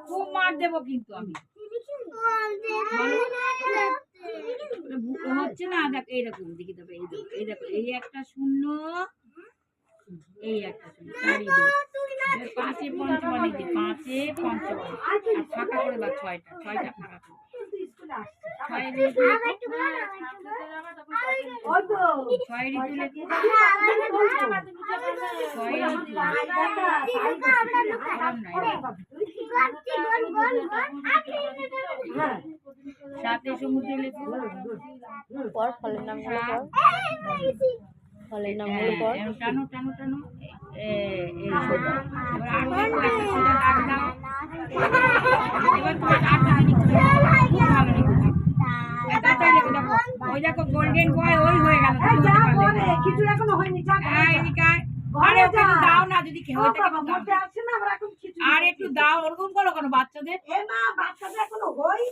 খুব মার দেবো কিন্তু আমি। হচ্ছে না, দেখ এইরকম দেখি তবে এই দেখো এই একটা শূন্য, এই একটা শূন্য, চারি পাঁচে পঞ্চবাণী, পাঁচে পঞ্চবাণী আর ফাঁকা করে বা ছয়টা ফাঁকা করে। ছয় ঋতু সাথে সমুদ্র লেখো। পর ফলের নামগুলো পর, ফলের নামগুলো পর। টানো টানো টানো। ওই দেখো গোল্ডেন বয় ওই হয়ে গেল। কিছু এখনো হয়নি, দাও না যদি আর একটু দাও, ওরকম করো কেন বাচ্চাদের? বাচ্চাদের এখনো হয়।